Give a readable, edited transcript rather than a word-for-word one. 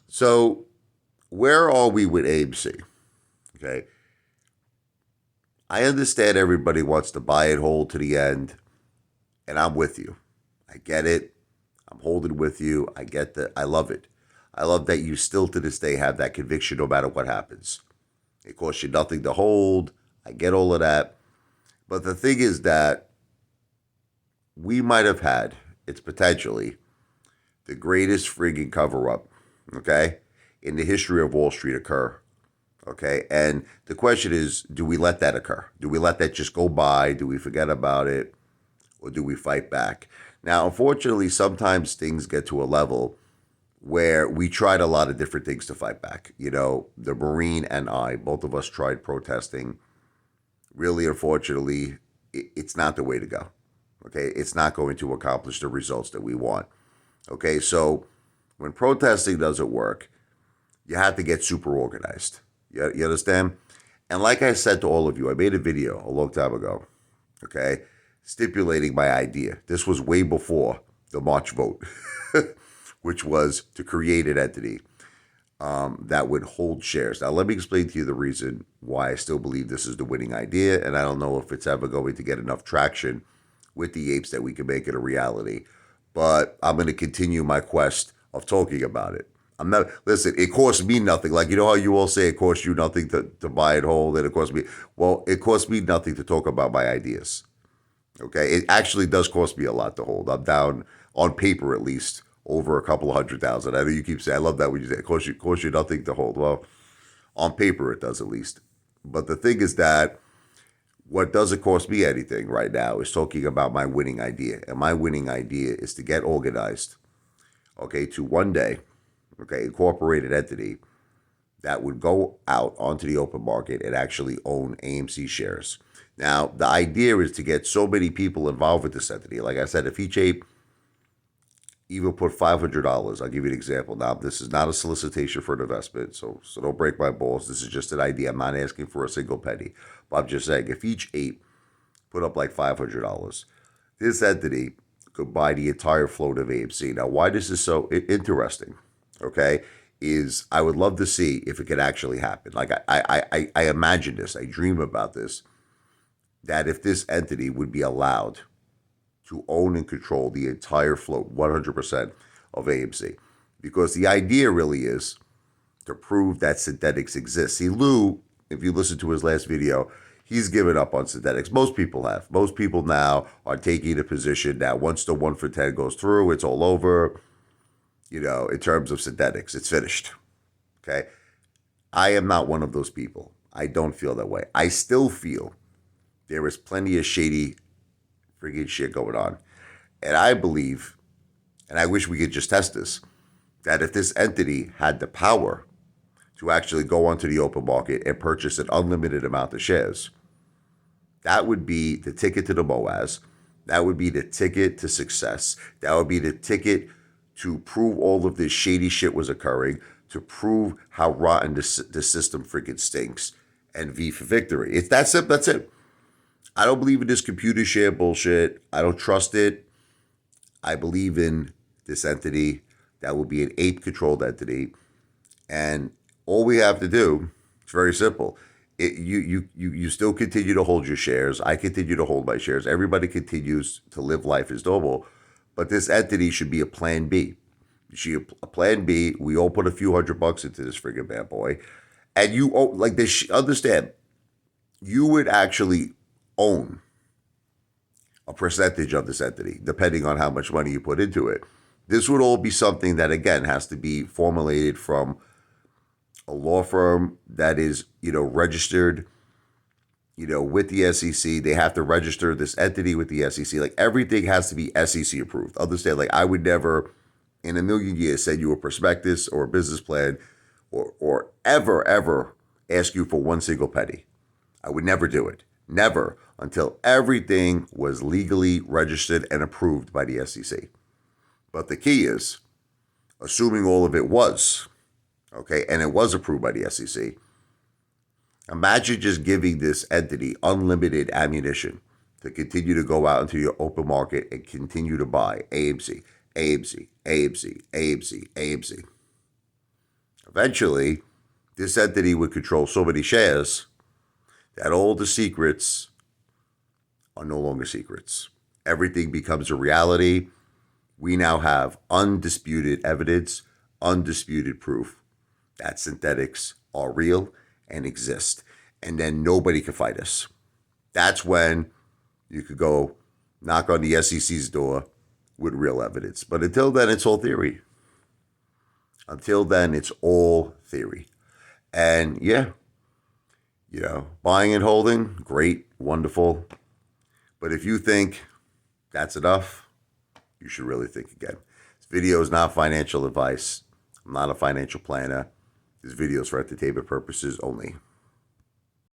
So, where are we with AMC? Okay. I understand everybody wants to buy and hold to the end, and I'm with you. I get it. I'm holding with you. I get that. I love it. I love that you still to this day have that conviction no matter what happens. It costs you nothing to hold. I get all of that. But the thing is that we might have had, it's potentially the greatest frigging cover up, okay, in the history of Wall Street occur. Okay. And the question is, do we let that occur? Do we let that just go by? Do we forget about it? Or do we fight back? Now, unfortunately, sometimes things get to a level where we tried a lot of different things to fight back. You know, the Marine and I, both of us tried protesting. Really, unfortunately, it's not the way to go. Okay. It's not going to accomplish the results that we want. Okay. So when protesting doesn't work, you have to get super organized. You understand? And like I said to all of you, I made a video a long time ago, okay, stipulating my idea. This was way before the March vote, which was to create an entity that would hold shares. Now, let me explain to you the reason why I still believe this is the winning idea, and I don't know if it's ever going to get enough traction with the apes that we can make it a reality. But I'm going to continue my quest of talking about it. I'm not, listen, it costs me nothing. Like, you know how you all say it costs you nothing to buy and hold, and it costs me, well, it costs me nothing to talk about my ideas. Okay. It actually does cost me a lot to hold. I'm down on paper, at least, over a couple of 100,000. I know you keep saying, I love that when you say it costs you nothing to hold. Well, on paper, it does at least. But the thing is that what doesn't cost me anything right now is talking about my winning idea. And my winning idea is to get organized, okay, to one day, okay, incorporated entity that would go out onto the open market and actually own AMC shares. Now, the idea is to get so many people involved with this entity. Like I said, if each ape even put $500, I'll give you an example. Now, this is not a solicitation for an investment, so don't break my balls. This is just an idea. I'm not asking for a single penny. But I'm just saying, if each ape put up like $500, this entity could buy the entire float of AMC. Now, why this is so interesting, okay, is I would love to see if it could actually happen. Like I imagine this, I dream about this, that if this entity would be allowed to own and control the entire float, 100% of AMC. Because the idea really is to prove that synthetics exist. See, Lou, if you listen to his last video, he's given up on synthetics. Most people have. Most people now are taking a position that once the 1 for 10 goes through, it's all over. You know, in terms of synthetics, it's finished. Okay. I am not one of those people. I don't feel that way. I still feel there is plenty of shady friggin' shit going on. And I believe, and I wish we could just test this, that if this entity had the power to actually go onto the open market and purchase an unlimited amount of shares, that would be the ticket to the MOAS. That would be the ticket to success. That would be the ticket to prove all of this shady shit was occurring, to prove how rotten the system freaking stinks, and V for victory. It's that's it. That's it. I don't believe in this computer share bullshit. I don't trust it. I believe in this entity that will be an ape-controlled entity, and all we have to do, it's very simple. You still continue to hold your shares. I continue to hold my shares. Everybody continues to live life as normal, but this entity should be a plan B. A plan B. We all put a few $100 into this friggin' bad boy, and you like this. Understand? You would actually own a percentage of this entity, depending on how much money you put into it. This would all be something that, again, has to be formulated from a law firm that is, registered, with the SEC. They have to register this entity with the SEC. Like, everything has to be SEC approved. Understand? Like, I would never in a million years send you a prospectus or a business plan or ever ask you for one single penny. I would never do it. Never, until everything was legally registered and approved by the SEC. But the key is, assuming all of it was, okay, and it was approved by the SEC, imagine just giving this entity unlimited ammunition to continue to go out into your open market and continue to buy AMC, AMC, AMC, AMC, AMC. Eventually, this entity would control so many shares that all the secrets are no longer secrets. Everything becomes a reality. We now have undisputed evidence, undisputed proof that synthetics are real and exist. And then nobody can fight us. That's when you could go knock on the SEC's door with real evidence. But until then, it's all theory. Until then, it's all theory. And yeah, buying and holding, great, wonderful. But if you think that's enough, you should really think again. This video is not financial advice. I'm not a financial planner. This video is for entertainment purposes only.